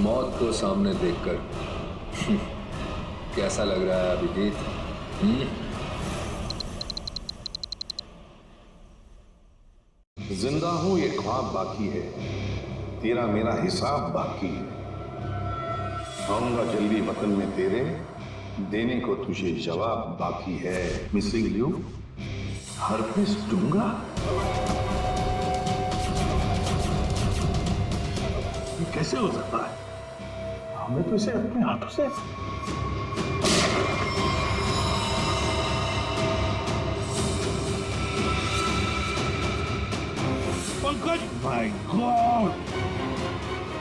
मौत को सामने देखकर कैसा लग रहा है अभिजीत? जिंदा हूं ये ख्वाब बाकी है, तेरा मेरा हिसाब बाकी है। आऊंगा जल्दी वतन में तेरे, देने को तुझे जवाब बाकी है। मिसिंग यू, हरगिज़ दूंगा। ये कैसे हो सकता है? हमने तो इसे अपने हाथों से पंकज, माय गॉड,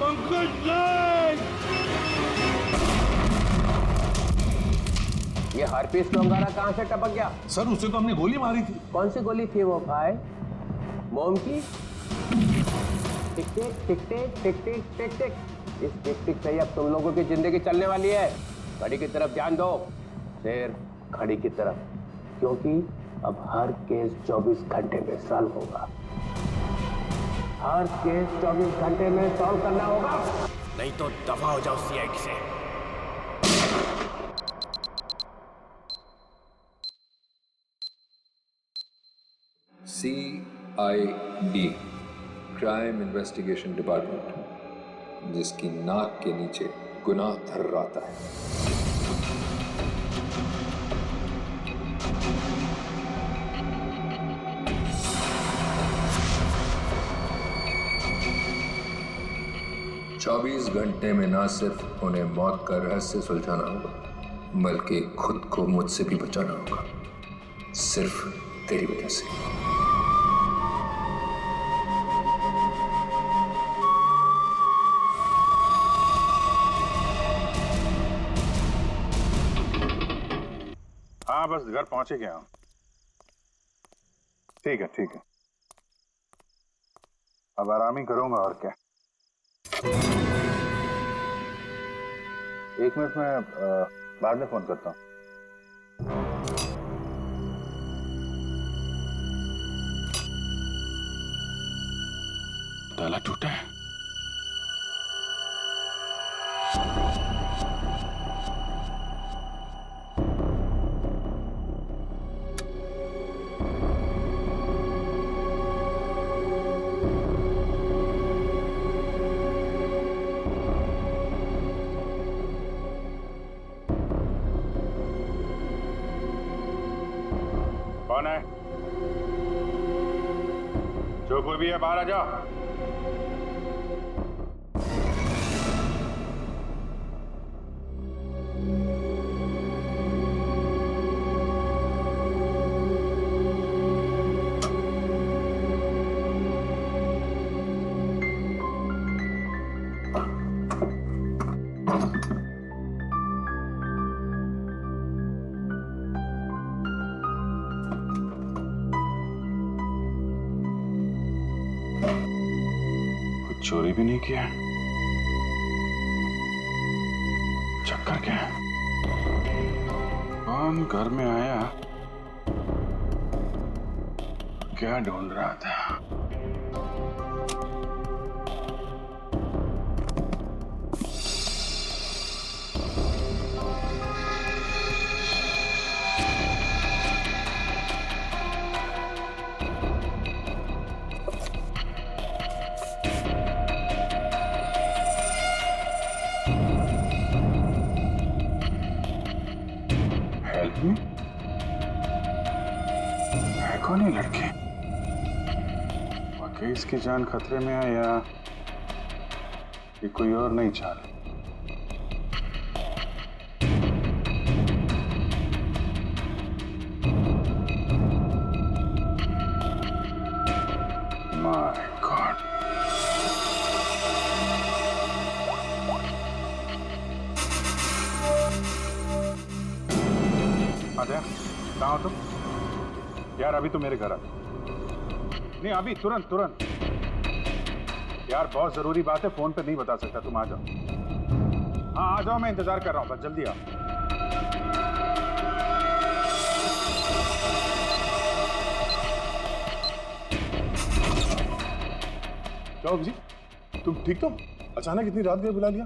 पंकज नहीं! ये हार्पिस डोंगारा कहाँ से टपक गया? सर उसे तो हमने गोली मारी थी। कौन सी गोली थी वो भाई? मोम की? टिक टिक टिक टिक टिक टिक टिक टिक। इस टिक टिक से ही अब तुम लोगों की जिंदगी चलने वाली है। घड़ी की तरफ ध्यान दो, सिर्फ घड़ी की तरफ, क्योंकि अब हर केस 24 घंटे में सॉल्व होगा। हर केस 24 घंटे में सॉल्व करना होगा, नहीं तो दफा हो जाओ सीआईडी से। CID, क्राइम इन्वेस्टिगेशन डिपार्टमेंट, जिसकी नाक के नीचे गुनाह थर्राता है। चौबीस घंटे में ना सिर्फ उन्हें मौत का रहस्य सुलझाना होगा, बल्कि खुद को मुझसे भी बचाना होगा, सिर्फ तेरी वजह से। हाँ बस घर पहुंचे गया हूं। ठीक है ठीक है, अब आराम ही करूंगा और क्या। एक मिनट में बाद में फोन करता हूं। ताला टूटा है। कौन है? जो कोई भी है बाहर आ जाओ। चोरी भी नहीं किया, चक्कर क्या है? कौन घर में आया, क्या ढूंढ रहा था? है कौन ये लड़के? वाकई इसकी जान खतरे में है या ये कोई और नहीं चाल? माय गॉड, आद्या कहाँ हो तुम? यार अभी तो मेरे घर आ। नहीं अभी तुरंत तुरंत यार, बहुत जरूरी बात है, फोन पे नहीं बता सकता। तुम आ जाओ। हाँ आ जाओ, मैं इंतजार कर रहा हूँ, बस जल्दी आओ। क्या जी, तुम ठीक तो? अचानक इतनी रात को बुला लिया,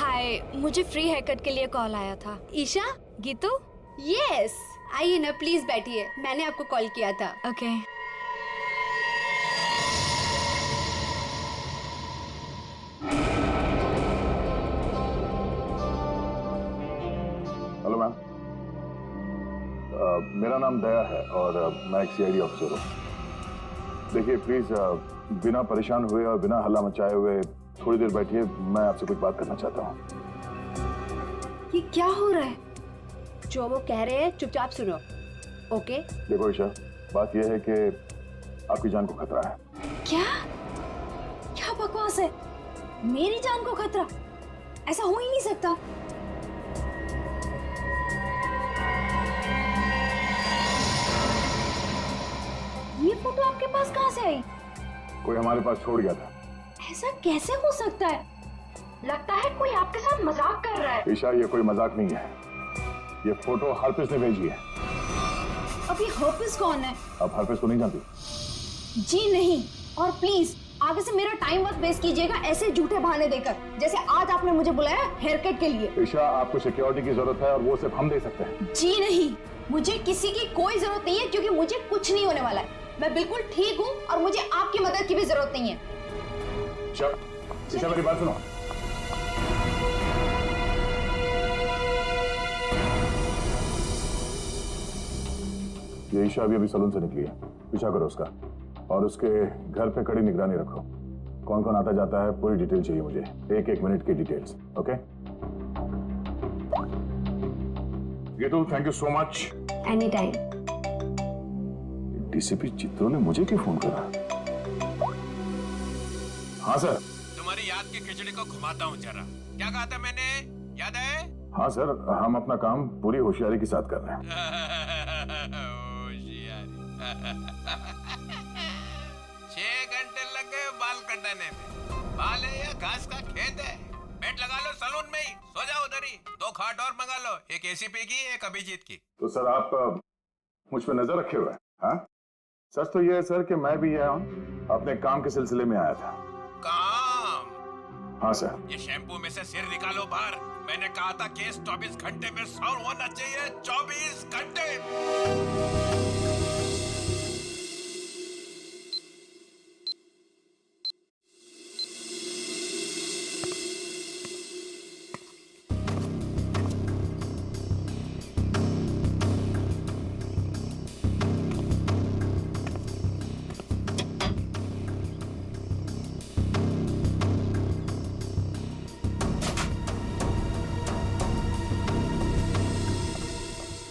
मुझे फ्री हेयर कट के लिए कॉल आया था। ईशा, गीतू? यस, आइए ना प्लीज बैठिए, मैंने आपको कॉल किया था। ओके। हेलो मैम, मेरा नाम दया है और मैं एक सीआईडी ऑफिसर हूँ। देखिए प्लीज बिना परेशान हुए और बिना हल्ला मचाए हुए थोड़ी देर बैठिए, मैं आपसे कुछ बात करना चाहता हूँ। ये क्या हो रहा है? जो वो कह रहे हैं चुपचाप सुनो, ओके? देखो ईशा, बात यह है कि आपकी जान को खतरा है। क्या? क्या बकवास है? मेरी जान को खतरा? ऐसा हो ही नहीं सकता। ये फोटो आपके पास कहाँ से आई? कोई हमारे पास छोड़ गया था। ऐसा कैसे हो सकता है? लगता है कोई आपके साथ मजाक कर रहा है। ईशा, ये कोई मजाक नहीं है, ये फोटो हरप्रीत ने भेजी है। अभी हरप्रीत कौन है? आप हरप्रीत को नहीं जानती? जी नहीं, और प्लीज आगे से मेरा टाइम मत वेस्ट कीजिएगा ऐसे झूठे बहाने देकर, जैसे आज आपने मुझे बुलाया हेयर कट के लिए। ईशा, आपको सिक्योरिटी की जरूरत है और वो सिर्फ हम दे सकते हैं। जी नहीं, मुझे किसी की कोई जरूरत नहीं है, क्योंकि मुझे कुछ नहीं होने वाला है। मैं बिल्कुल ठीक हूँ और मुझे आपकी मदद की भी जरूरत नहीं है। ईशा, मेरी बात सुनो। ये ईशा अभी सलून से निकली है, पीछा करो उसका और उसके घर पे कड़ी निगरानी रखो। कौन कौन आता जाता है पूरी डिटेल चाहिए मुझे, एक एक मिनट की details. Okay Geetu, thank you so much. Any time. DCP चित्रों ने मुझे क्यों फोन करा? हाँ सर। तुम्हारी याद की खिचड़ी को घुमाता हूँ जरा। क्या कहा था मैंने, याद है? हाँ सर, हम अपना काम पूरी होशियारी के साथ कर रहे हैं। होशियारी। 6 घंटे लग गए बाल कटाने में। बाल है या घास का खेत है? बेड लगा लो सलून में ही, सो जाओ उधर ही। 2 खाट और मंगा लो, एक एसीपी की, एक अभिजीत की। तो सर आप मुझ पर नजर रखे हुए हैं? हाँ, सच तो ये है सर कि मैं भी यहाँ अपने काम के सिलसिले में आया था। काम? हाँ सर। ये शैम्पू में से सिर निकालो बाहर। मैंने कहा था केस 24 घंटे में सॉल्व होना चाहिए। 24 घंटे।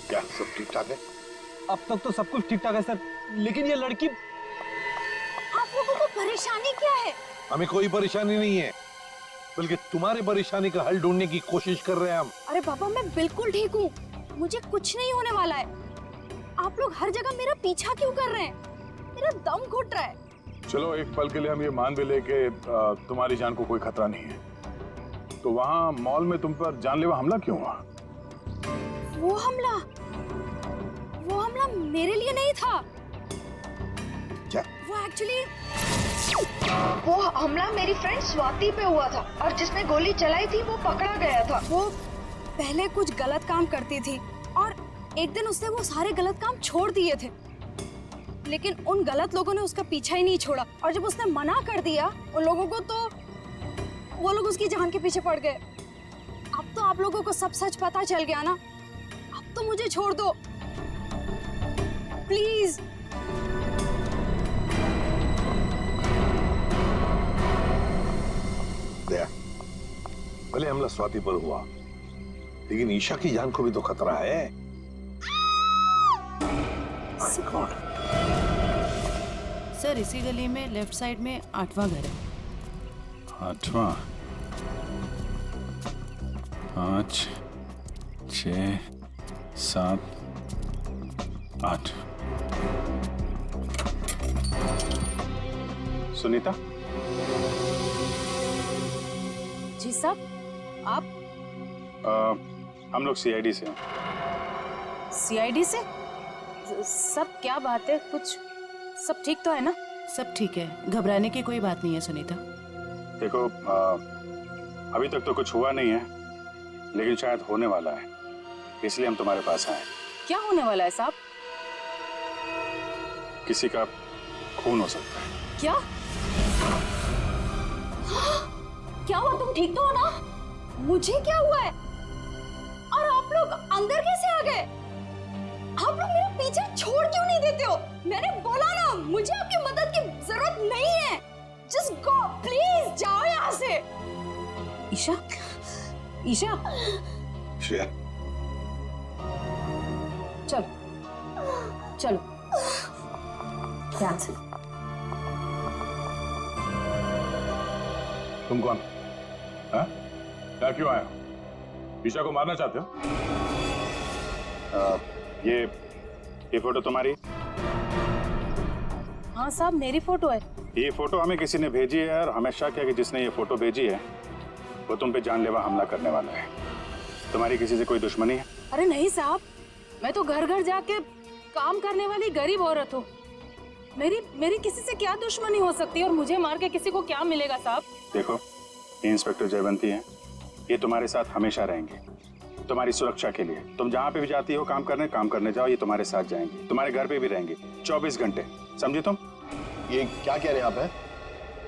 क्या सब ठीक ठाक है? अब तक तो सब कुछ ठीक ठाक है सर, लेकिन ये लड़की। आप लोगों को परेशानी क्या है? हमें कोई परेशानी नहीं है, बल्कि तुम्हारी परेशानी का हल ढूंढने की कोशिश कर रहे हैं हम। अरे पापा, मैं बिल्कुल ठीक हूँ, मुझे कुछ नहीं होने वाला है। आप लोग हर जगह मेरा पीछा क्यों कर रहे हैं? मेरा दम घुट रहा है। चलो एक पल के लिए हम ये मान भी ले कि तुम्हारी जान को कोई खतरा नहीं है, तो वहाँ मॉल में तुम पर जानलेवा हमला क्यों हुआ? वो हमला मेरे लिए नहीं था। क्या? वो हमला मेरी फ्रेंड स्वाति पे हुआ था, और जिसने गोली चलाई थी वो पकड़ा गया था। वो पहले कुछ गलत काम करती थी और एक दिन उसने वो सारे गलत काम छोड़ दिए थे, लेकिन उन गलत लोगों ने उसका पीछा ही नहीं छोड़ा। और जब उसने मना कर दिया उन लोगों को, तो वो लोग उसकी जान के पीछे पड़ गए। अब तो आप लोगों को सब सच पता चल गया ना, अब तो मुझे छोड़ दो प्लीज। दया, भले हमला स्वाति पर हुआ, लेकिन ईशा की जान को भी तो खतरा है। God. सर, इसी गली में लेफ्ट साइड में 8वां घर है। 8वां? 5, 6, 7, 8। सुनीता? जी साहब, आप? हम लोग सीआईडी से हैं। सीआईडी से? सब क्या बात है? कुछ सब ठीक तो है ना? सब ठीक है, घबराने की कोई बात नहीं है सुनीता। देखो, अभी तक तो कुछ हुआ नहीं है, लेकिन शायद होने वाला है, इसलिए हम तुम्हारे पास आए। क्या होने वाला है साहब? किसी का खून हो सकता है। क्या क्या हुआ? तुम ठीक तो हो ना? मुझे क्या हुआ है? और आप लोग अंदर कैसे आ गए? आप लोग मेरा पीछे छोड़ क्यों नहीं देते हो? मैंने बोला ना, मुझे आपकी मदद की जरूरत नहीं है। जस्ट गो प्लीज, जाओ यहाँ से। ईशा, ईशा, श्रेया, चलो चलो ध्यान से। तुम कौन? हाँ? क्या क्यों आए हो? ईशा को मारना चाहते हो? ये फोटो तुम्हारी? हाँ साहब, मेरी फोटो है। ये फोटो हमें किसी ने भेजी है और हमें शक है कि जिसने ये फोटो भेजी है वो तुम पे जानलेवा हमला करने वाला है। तुम्हारी किसी से कोई दुश्मनी है? अरे नहीं साहब, मैं तो घर घर जाके काम करने वाली गरीब औरत हूँ। मेरी किसी से क्या दुश्मनी हो सकती है, और मुझे मार के किसी को क्या मिलेगा साहब? देखो, ये इंस्पेक्टर जयवंती हैं, ये तुम्हारे साथ हमेशा रहेंगे, तुम्हारी सुरक्षा के लिए। तुम जहाँ पे भी जाती हो काम करने जाओ, ये तुम्हारे साथ जाएंगे, तुम्हारे घर पे भी रहेंगे 24 घंटे, समझे तुम? ये क्या कह रहे हैं आप?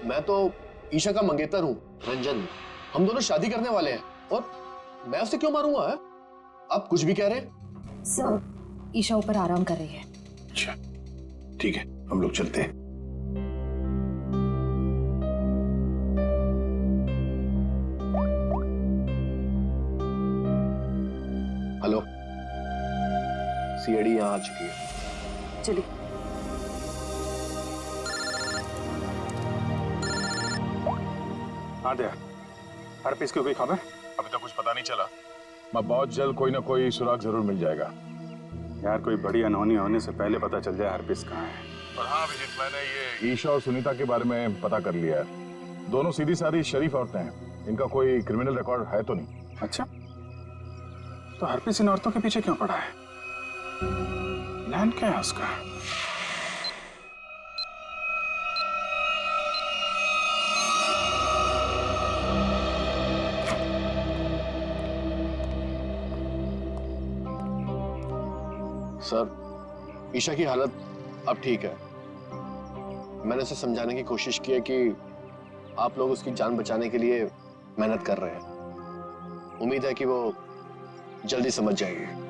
मैं तो ईशा का मंगेतर हूँ, रंजन। हम दोनों शादी करने वाले हैं, और मैं उसे क्यों मारूंगा? है? आप कुछ भी कह रहे हैं? सर, ईशा ऊपर आराम कर रही है। अच्छा ठीक है, हम लोग चलते हैं। हेलो, सीआईडी यहाँ आ चुकी है। चलिए। हाँ दया, हर पीस की कोई खबर? अभी तक कुछ पता नहीं चला। मैं बहुत जल्द कोई ना कोई सुराग जरूर मिल जाएगा। यार, कोई बड़ी अनहोनी होने से पहले पता चल जाए हर पीस कहाँ है। और हाँ अभिजीत, मैंने ये ईशा और सुनीता के बारे में पता कर लिया है। दोनों सीधी सादी शरीफ औरतें हैं, इनका कोई क्रिमिनल रिकॉर्ड है तो नहीं। अच्छा, तो हर पीस इन औरतों के पीछे क्यों पड़ा है? प्लान क्या है उसका? सर, ईशा की हालत अब ठीक है। मैंने उसे समझाने की कोशिश की है कि आप लोग उसकी जान बचाने के लिए मेहनत कर रहे हैं। उम्मीद है कि वो जल्दी समझ जाएगी।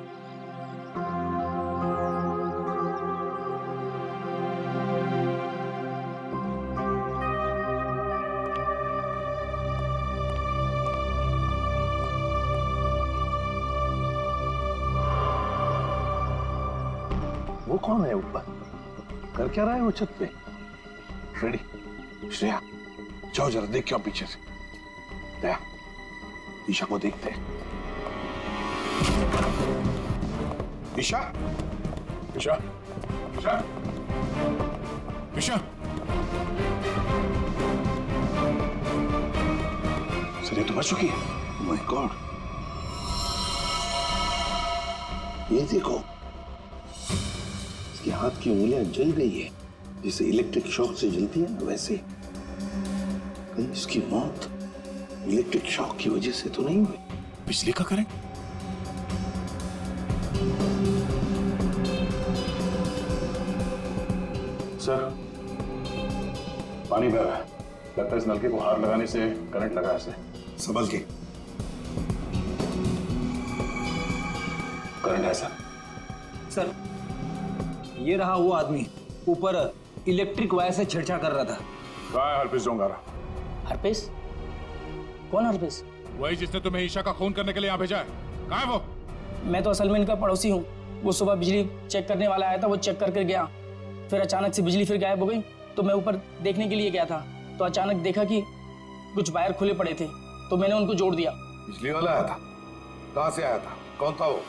वो कौन है ऊपर? कर क्या रहा है वो छत पे? फ्रेडी, श्रेया, जाओ जरा देख क्या पीछे से। दया, ईशा को देखते हैं। ईशा, ईशा, ईशा, ईशा। सर, ये तो मर चुकी है। माय गॉड, ये देखो, इसके हाथ की उंगलियां जल गई है, जैसे इलेक्ट्रिक शॉक से जलती है ना, वैसे। कहीं इसकी मौत इलेक्ट्रिक शॉक की वजह से तो नहीं हुई? बिजली का करंट? सर, पानी बह रहा है। लगता है इस नलके को हाथ लगाने से करंट लगा इसे। संभल के। करंट है सर। सर, ये रहा वो आदमी ऊपर इलेक्ट्रिक वायर से छेड़छाड़ कर रहा था। कहाँ है हरपीस डोंगारा? हरपीस? कौन हरपीस? वही जिसने तुम्हें ईशा का खून करने के लिए यहाँ भेजा है। कहाँ है वो? मैं तो असल में इनका पड़ोसी हूँ। वो सुबह बिजली चेक करने वाला आया था, वो चेक करके गया, फिर अचानक से बिजली फिर गायब हो गई। तो मैं ऊपर देखने के लिए गया था, तो अचानक देखा कि कुछ वायर खुले पड़े थे, तो मैंने उनको जोड़ दिया। बिजली वाला आया था? कहाँ से आया था? कौन था वो?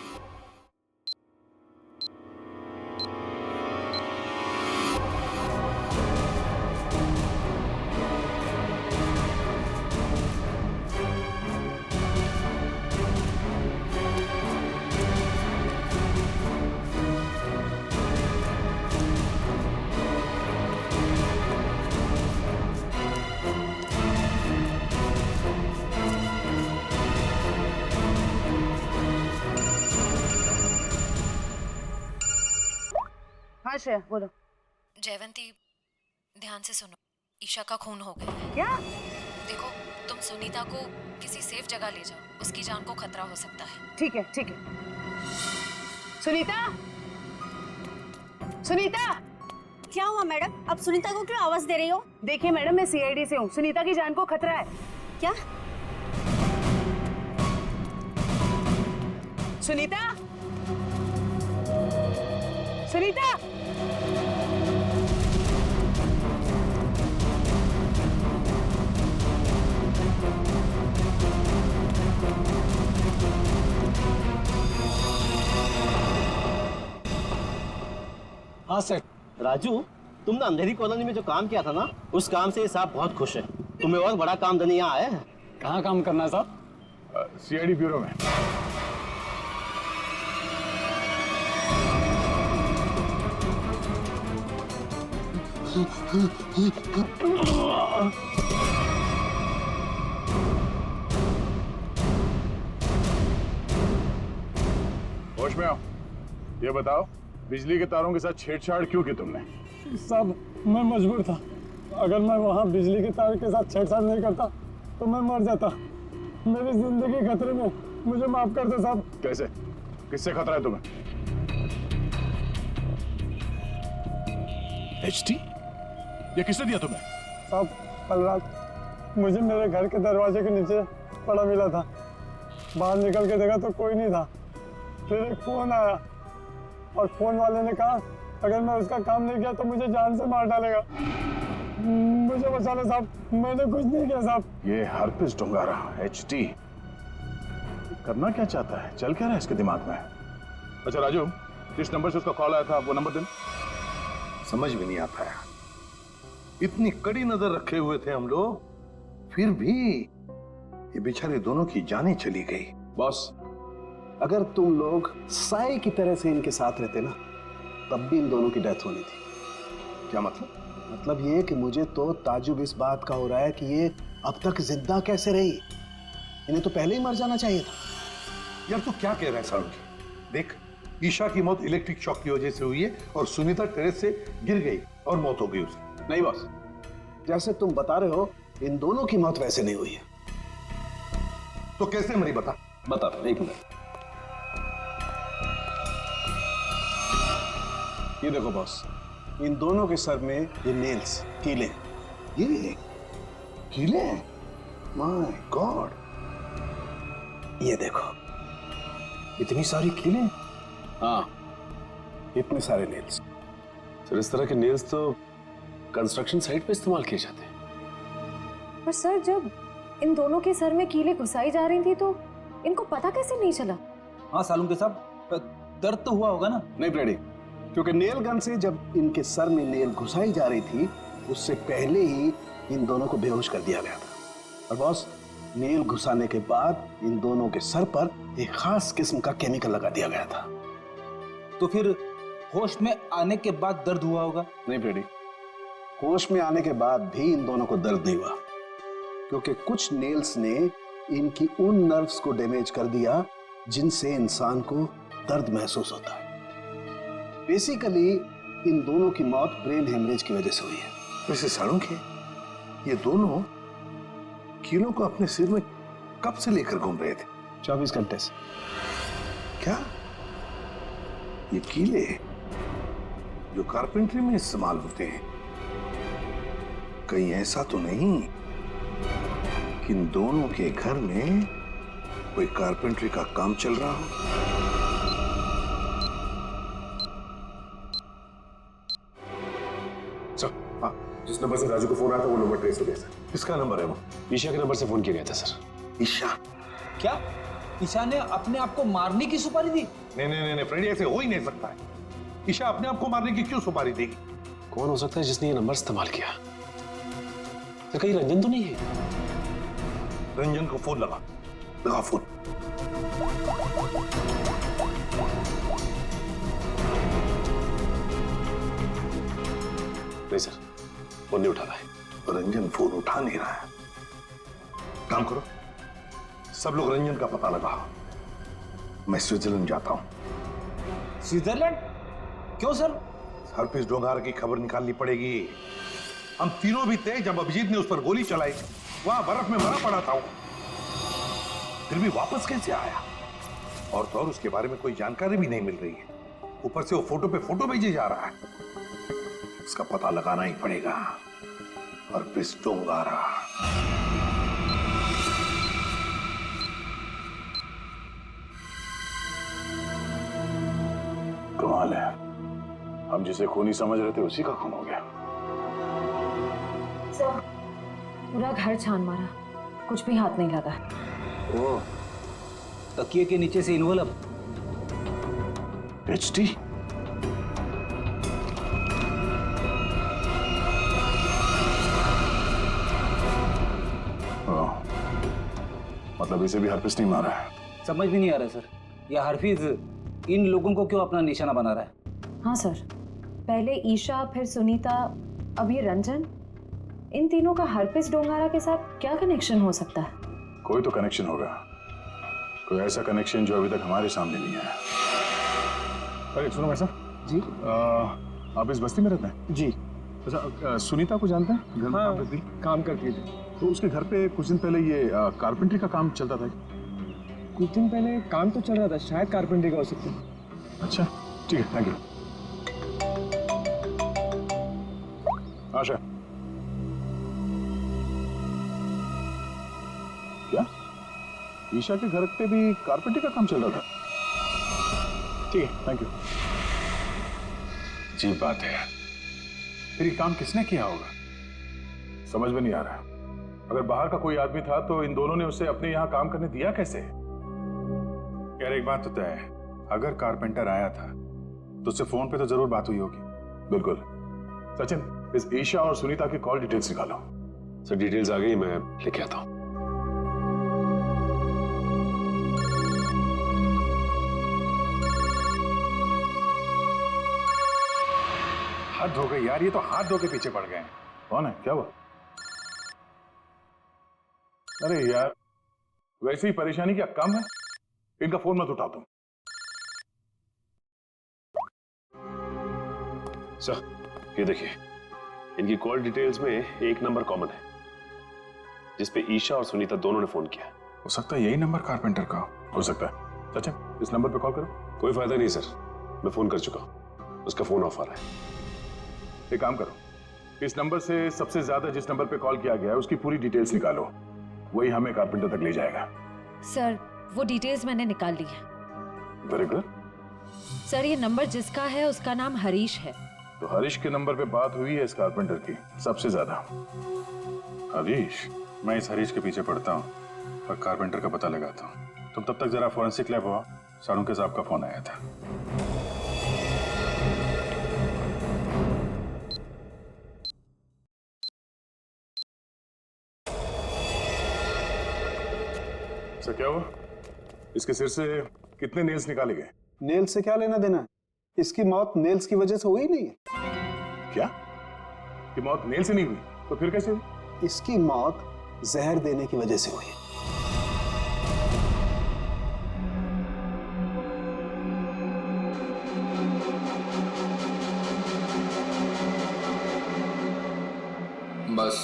हाँ श्रेया बोलो। जयवंती ध्यान से सुनो, ईशा का खून हो गया है। क्या? देखो तुम सुनीता को किसी सेफ जगह ले जाओ, उसकी जान को खतरा हो सकता है। ठीक है ठीक है। सुनीता, सुनीता। क्या हुआ मैडम? अब सुनीता को क्यों आवाज दे रही हो? देखिए मैडम, मैं सीआईडी से हूँ, सुनीता की जान को खतरा है। क्या? सुनीता, सुनीता। हाँ सर। राजू, तुमने अंधेरी कॉलोनी में जो काम किया था ना, उस काम से साहब बहुत खुश है। तुम्हें और बड़ा काम देने यहाँ आए हैं। कहाँ काम करना है साहब? सीआईडी ब्यूरो में। होश में आओ। ये बताओ, बिजली के तारों के साथ छेड़छाड़ क्यों की तुमने? साहब मैं मजबूर था, अगर मैं वहाँ बिजली के तार के साथ छेड़छाड़ नहीं करता तो मैं मर जाता। मेरी जिंदगी खतरे में, मुझे माफ कर दो साहब। कैसे? किससे खतरा है तुम्हें? एचटी? ये किसने दिया तुम्हें? साहब कल रात मुझे मेरे घर के दरवाजे के नीचे पड़ा मिला था। बाहर निकल के देखा तो कोई नहीं था। फिर एक फोन आया और फोन वाले ने कहा अगर मैं उसका काम नहीं किया तो मुझे जान से मार डालेगा। मुझे बचा लो साहब, मैंने कुछ नहीं किया साहब। ये हरपिस डुंगारा एचटी करना क्या चाहता है? चल क्या रहा है इसके दिमाग में? अच्छा राजू, जिस नंबर से उसका कॉल आया था वो नंबर देना। समझ में नहीं आता है, इतनी कड़ी नजर रखे हुए थे हम लोग, फिर भी ये बेचारे दोनों की जानें चली गई। बॉस, अगर तुम लोग साए की तरह से इनके साथ रहते ना, तब भी इन दोनों की डेथ होनी थी। क्या मतलब? मतलब ये कि मुझे तो ताजुब इस बात का हो रहा है कि ये अब तक जिंदा कैसे रही। इन्हें तो पहले ही मर जाना चाहिए था। यार तू क्या कह रहा है सारुकी? देख, ईशा की मौत इलेक्ट्रिक शॉक की वजह से हुई है और सुनीता टेरेस से गिर गई और मौत हो गई उसकी। नहीं बॉस, जैसे तुम बता रहे हो इन दोनों की मौत वैसे नहीं हुई है। तो कैसे मरी बता? बता नहीं पता। ये देखो बॉस, इन दोनों के सर में ये नेल्स, कीले। ये कीले? My god. ये देखो, इतनी सारी कीले? हाँ, इतने सारे नेल्स। सर इस तरह के नेल्स तो कंस्ट्रक्शन साइट पे इस्तेमाल किए जाते हैं। पर सर जब इन दोनों के सर में कीले घुसाई जा रही थी तो इनको पता कैसे नहीं चला? हाँ सालून साहब, दर्द तो हुआ होगा ना? नहीं ब्रेडी, क्योंकि नेल गन से जब इनके सर में नेल घुसाई जा रही थी उससे पहले ही इन दोनों को बेहोश कर दिया गया था। और बॉस, नेल घुसाने के बाद इन दोनों के सर पर एक खास किस्म का केमिकल लगा दिया गया था। तो फिर होश में आने के बाद दर्द हुआ होगा? नहीं ब्रेडी, होश में आने के बाद भी इन दोनों को दर्द नहीं हुआ, क्योंकि कुछ नेल्स ने इनकी उन नर्व्स को डैमेज कर दिया जिनसे इंसान को दर्द महसूस होता है। बेसिकली इन दोनों की मौत ब्रेन हेमरेज की वजह से हुई है। वैसे सालूकी, ये दोनों कीलों को अपने सिर में कब से लेकर घूम रहे थे? 24 घंटे से। क्या ये कीले जो कारपेंट्री में इस्तेमाल होते हैं, कहीं ऐसा तो नहीं कि इन दोनों के घर में कोई कारपेंट्री का काम चल रहा हो? जिस नंबर से राजू को फोन आया था वो नंबर ट्रेस हो गया सर। किसका नंबर है वो? ईशा के नंबर से फोन किया गया था सर। ईशा? क्या ईशा ने अपने आप को मारने की सुपारी दी? नहीं नहीं नहीं फ्रेंडी, ऐसे हो ही नहीं सकता है। ईशा अपने आप को मारने की क्यों सुपारी देगी? कौन हो सकता है जिसने ये नंबर इस्तेमाल किया? तो कहीं रंजन तो नहीं है? रंजन को फोन लगा फोन। नहीं सर, फोन नहीं उठा रहा है। रंजन फोन उठा नहीं रहा है। काम करो, सब लोग रंजन का पता लगाओ। मैं स्विट्जरलैंड जाता हूं। स्विट्जरलैंड? क्यों सर? हरप्रीत डोंगार की खबर निकालनी पड़ेगी। हम तीनों भी थे जब अभिजीत ने उस पर गोली चलाई, वहां बर्फ में मरा पड़ा था वो। फिर भी वापस कैसे आया? और तो और उसके बारे में कोई जानकारी भी नहीं मिल रही है। ऊपर से वो फोटो पे फोटो भेजे जा रहा है। इसका पता लगाना ही पड़ेगा। हरप्रीत डोंगारा। कमाल है, हम जिसे खूनी समझ रहे थे उसी का खून हो गया। सर, पूरा घर छान मारा, कुछ भी हाथ नहीं लगा। ओह, तकिए के नीचे से इन्वॉल्व। एचडी? मतलब इसे भी हरप्रीत नहीं मारा है? समझ भी नहीं आ रहा सर, यह हरफीज इन लोगों को क्यों अपना निशाना बना रहा है? हाँ सर, पहले ईशा, फिर सुनीता, अब ये रंजन। इन तीनों का हरप्रीत डोंगारा के साथ क्या कनेक्शन हो सकता है? कोई तो कनेक्शन होगा, कोई ऐसा कनेक्शन जो अभी तक हमारे सामने नहीं आया। अरे सुनो भाई साहब जी, आप इस बस्ती में रहते हैं? जी। अच्छा, सुनीता को जानते हैं? घर में काम करती? काम करती थी। तो उसके घर पे कुछ दिन पहले ये कारपेंटरी का काम चलता था। कुछ दिन पहले काम तो चल रहा था, शायद कारपेंटरी का हो सकता है। अच्छा ठीक है, थैंक यू। आशा, क्या ईशा के घर पे भी कारपेंटरी का काम चल रहा था? ठीक है, थैंक यू। अजीब बात है, फिर ये काम किसने किया होगा? समझ में नहीं आ रहा। अगर बाहर का कोई आदमी था तो इन दोनों ने उसे अपने यहाँ काम करने दिया कैसे? यार एक बात तो तय है, अगर कारपेंटर आया था तो उससे फोन पे तो जरूर बात हुई होगी। बिल्कुल। सचिन, इस ईशा और सुनीता की कॉल डिटेल्स निकालो। सर डिटेल्स आ गई, मैं लेके आता हूँ। हाथ धो गए यार, ये तो हाथ धो के पीछे पड़ गए हैं। कौन है, क्या हुआ? अरे यार, वैसे ही परेशानी क्या कम है? इनका फोन मत उठा तुम। सर ये देखिए, इनकी कॉल डिटेल्स में एक नंबर कॉमन है जिसपे ईशा और सुनीता दोनों ने फोन किया। हो सकता है यही नंबर कारपेंटर का हो सकता है। सचिन, इस नंबर पे कॉल करो। कोई फायदा नहीं सर, मैं फोन कर चुका हूं, उसका फोन ऑफ आ रहा है। एक काम करो, इस नंबर से सबसे ज्यादा जिस नंबर पे कॉल किया गया है उसकी पूरी डिटेल्स निकालो, वही हमें कारपेंटर तक ले जाएगा। सर वो डिटेल्स मैंने निकाल ली है। Very good. सर ये नंबर जिसका है उसका नाम हरीश है। तो हरीश के नंबर पे बात हुई है इस कारपेंटर की सबसे ज्यादा। हरीश? मैं इस हरीश के पीछे पड़ता हूँ और कारपेंटर का पता लगाता हूँ। तुम तब तक जरा फॉरेंसिक लैब हुआ, सारुंके साहब का फोन आया था। सर क्या हुआ? इसके सिर से कितने नेल्स निकाले गए? नेल्स से क्या लेना देना है? इसकी मौत नेल्स की वजह से हुई नहीं है। क्या? कि मौत नेल से नहीं हुई तो फिर कैसे हुई? इसकी मौत जहर देने की वजह से हुई है। बस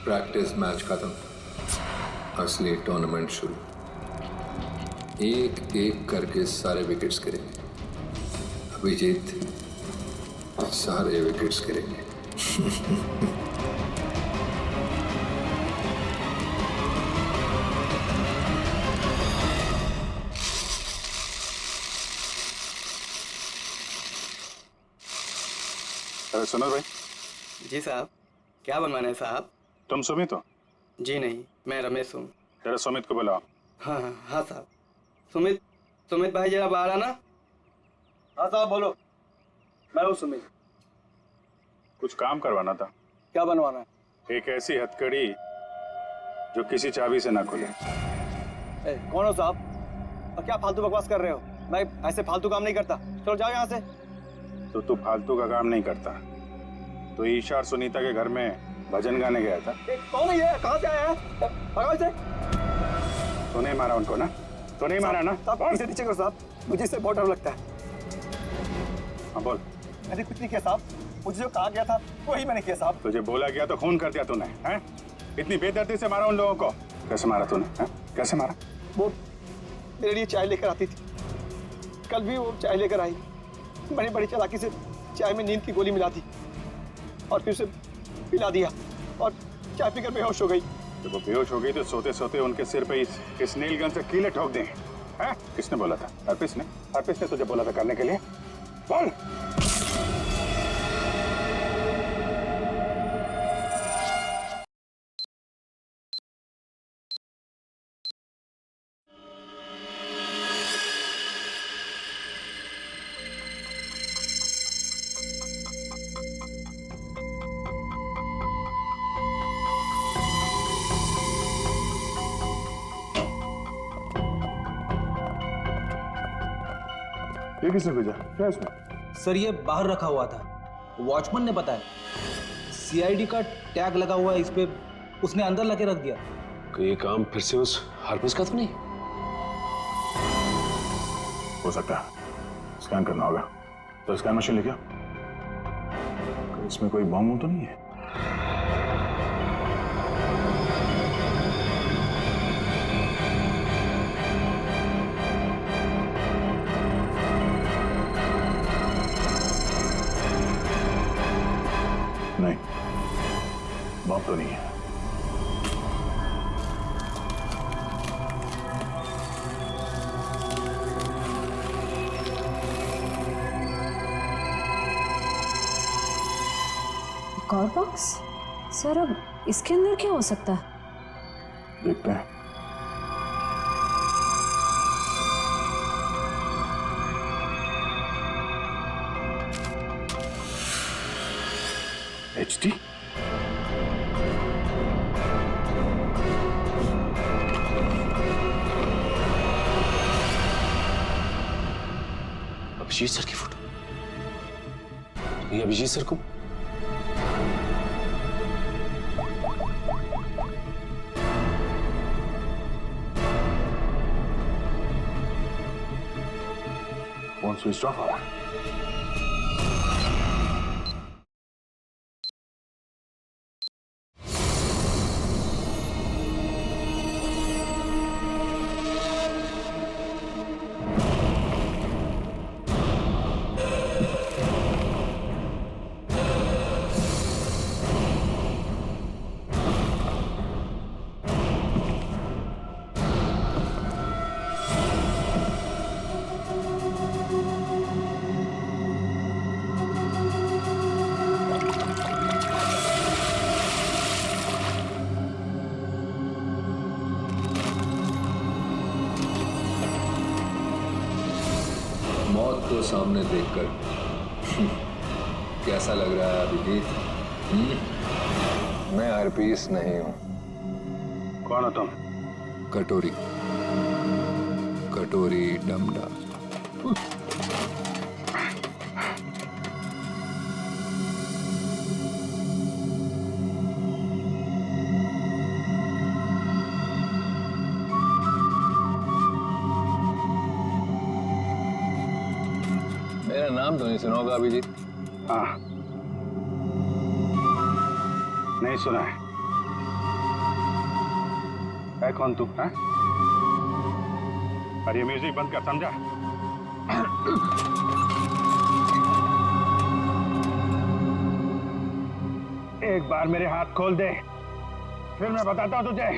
प्रैक्टिस मैच खत्म, असली टूर्नामेंट शुरू। एक एक करके सारे विकेट्स गिरेंगे। अभिजीत सारे विकेट्स गिरेंगे। सुनल भाई। जी साहब, क्या बनवाना है साहब? तुम सुमित हो? जी नहीं, मैं रमेश हूँ। जरा सुमित को बुलाओ। हाँ हाँ हाँ साहब। सुमित भाई जरा बाहर आना। हाँ साहब बोलो। मैं हूँ सुमित। कुछ काम करवाना था। क्या बनवाना है? एक ऐसी हथकड़ी जो किसी चाबी से ना खुले। कौन हो साहब? और क्या फालतू बकवास कर रहे हो? मैं ऐसे फालतू काम नहीं करता। चलो जाओ यहाँ से। तो तू फालतू का काम नहीं करता तो ईशा और सुनीता के घर में भजन गाने गया था। कौन है ये? कहाँ से आया है? भगाओ इसे। तो नहीं मारा उनको ना? तो नहीं मारा ना? साहब इसे नीचे करो साहब, मुझे इससे बहुत डर लगता है। हाँ बोल। मैंने कुछ नहीं किया साहब, मुझे जो कहा गया था वही मैंने किया साहब। तुझे बोला गया तो खून कर दिया तूने, हैं? इतनी बेदर्दी से मारा उन लोगों को? कैसे मारा तूने, हैं? कैसे मारा? वो मेरे लिए चाय लेकर आती थी, कल भी वो चाय लेकर आई। मैंने बड़ी चालाकी से चाय में नींद की गोली मिला दी और फिर उसे पिला दिया और चाय पीकर बेहोश हो गई। जब वो बेहोश हो गई तो सोते सोते उनके सिर पे इस नील गन से कीले ठोक दें, हैं? किसने बोला था? हरप्रीत ने? हरप्रीत ने तुझे बोला था करने के लिए? बोल। ये किसने भेजा? क्या इसमें? सर ये बाहर रखा हुआ था, वॉचमैन ने बताया। सीआईडी का टैग लगा हुआ है इस पे, उसने अंदर लाके रख दिया। ये काम फिर से उस हरप्रीत का तो नहीं? हो सकता है, स्कैन करना होगा। तो स्कैन मशीन लेके आओ। इसमें कोई बम तो नहीं है? नहीं, बम तो नहीं है। एक और बॉक्स? सर अब इसके अंदर क्या हो सकता है? देखते हैं। HD? अभिजीत सर की फोटो? ये अभिजीत सर को फोन स्विच ऑफ आ रहा है। मौत को सामने देखकर कैसा लग रहा है अभिजीत? मैं हरपीस नहीं हूं। कौन हो तुम? कटोरी, कटोरी डमडा। मेरा नाम तो नहीं सुना होगा अभिजीत? हाँ, नहीं सुना है कौन तू? है? अरे म्यूजिक बंद कर, समझा? एक बार मेरे हाथ खोल दे, फिर मैं बताता हूं तुझे।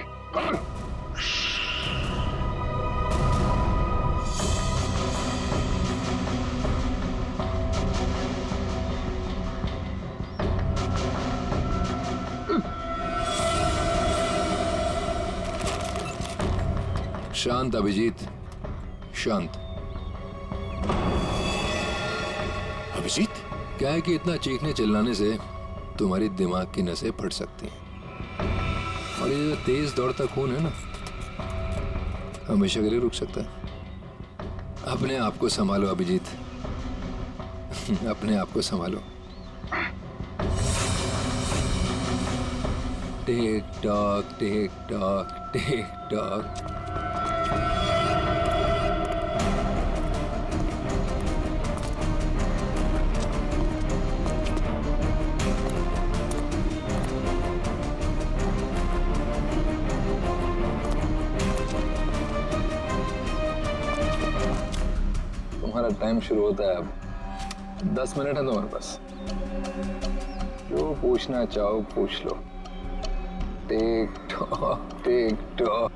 शांत अभिजीत, शांत। अभिजीत? क्या है कि इतना चीखने चिल्लाने से तुम्हारी दिमाग की नसें फट सकती हैं, और ये जो तेज दौड़ता खून है ना, हमेशा के लिए रुक सकता है। अपने आप को संभालो अभिजीत, अपने आप को संभालो। टिक tock, tick tock, tick talk. वाला टाइम शुरू होता है अब। 10 मिनट है तुम्हारे पास, जो पूछना चाहो पूछ लो। टिक टॉक टिक टॉक।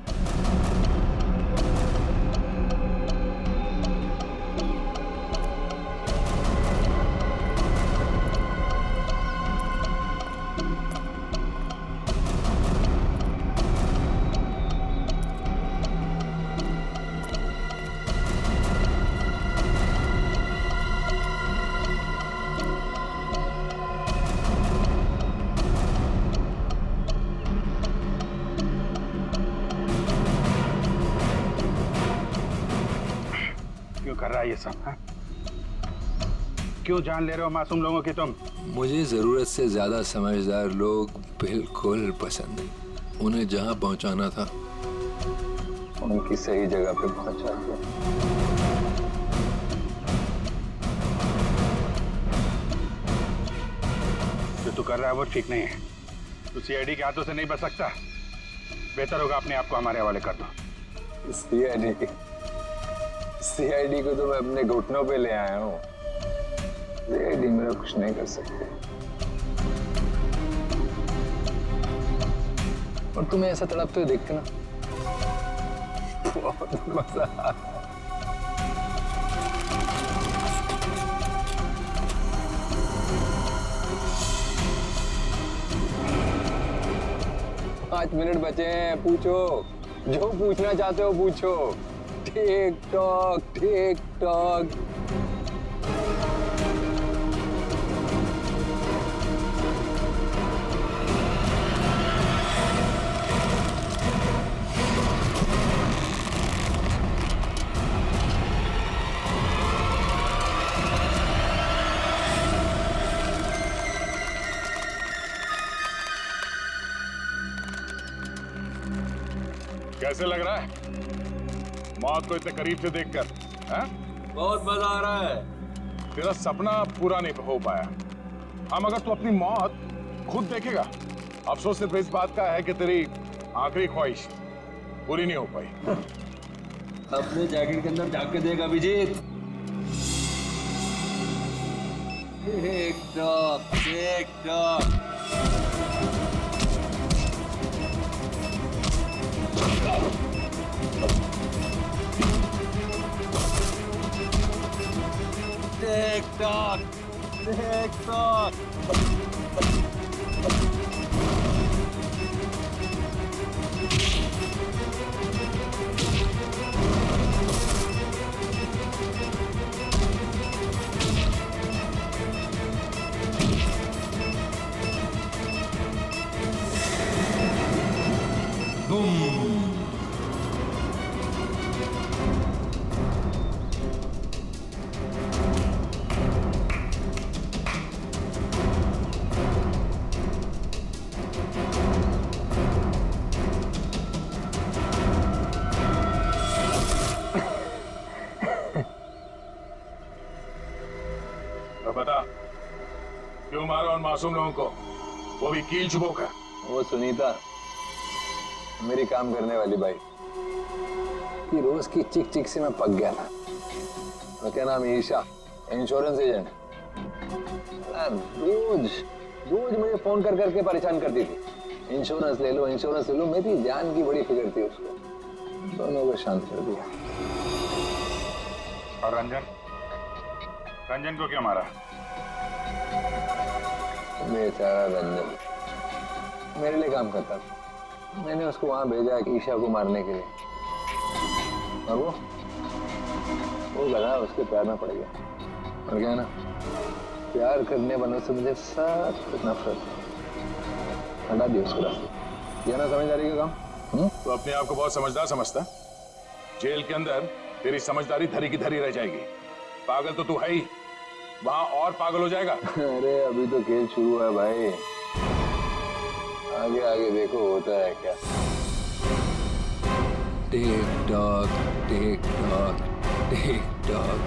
क्यों कर रहा है ये सब? हाँ? क्यों जान ले रहे हो मासूम लोगों की तुम? मुझे जरूरत से ज्यादा समझदार लोग बिल्कुल पसंद नहीं। उन्हें जहां पहुंचाना था उनकी सही जगह पे पहुंचा दिया। जो तू कर रहा है वो ठीक नहीं है। तू सीआईडी के हाथों से नहीं बच सकता। बेहतर होगा अपने आप को हमारे हवाले कर दो। सीआईडी को तो मैं अपने घुटनों पे ले आया हूँ। सीआईडी मेरा कुछ नहीं कर सकते। और तुम्हें ऐसा तड़पते हुए देखते ना बहुत मजा आता है। 5 मिनट बचे हैं, पूछो जो पूछना चाहते हो पूछो। टिक टॉक टिक टॉक। कैसे लग रहा है मौत को इतने करीब से देखकर? बहुत मजा आ रहा है। तेरा सपना पूरा नहीं हो पाया। हाँ, मगर तू अपनी मौत खुद देखेगा। अफसोस सिर्फ इस बात का है कि तेरी आखिरी ख्वाहिश पूरी नहीं हो पाई। अपने जैकेट के अंदर झांक के देख Abhijeet. Tick tock tick tock. TikTok, TikTok. Boom. बता क्यों मारा उन मासूम लोगों को, वो भी कील चुबो कर? वो सुनीता मेरी काम करने वाली बाई कि रोज की चिक चिक से मैं पक गया था। तो क्या नाम है? Isha, insurance agent. रोज रोज मुझे फोन कर करके परेशान करती थी। इंश्योरेंस ले लो, इंश्योरेंस ले लो। मेरी जान की बड़ी फिक्र थी उसको। दोनों को शांत कर दिया। और रंजन? रंजन को क्यों मारा? बेचारा रंजन मेरे लिए काम करता था। मैंने उसको वहां भेजा ईशा को मारने के लिए, और वो गधा उसके पैर में पड़ गया। और क्या है ना, प्यार करने वालों से मुझे सख्त नफरत है। हटा दिया उसको रास्ते। ये ना समझदारी का काम। तो अपने आप को बहुत समझदार समझता है। जेल के अंदर तेरी समझदारी धरी की धरी रह जाएगी। पागल तो तू है ही, वहां और पागल हो जाएगा। अरे अभी तो खेल शुरू है भाई, आगे आगे देखो होता है क्या। टिक tock tick tock tick talk.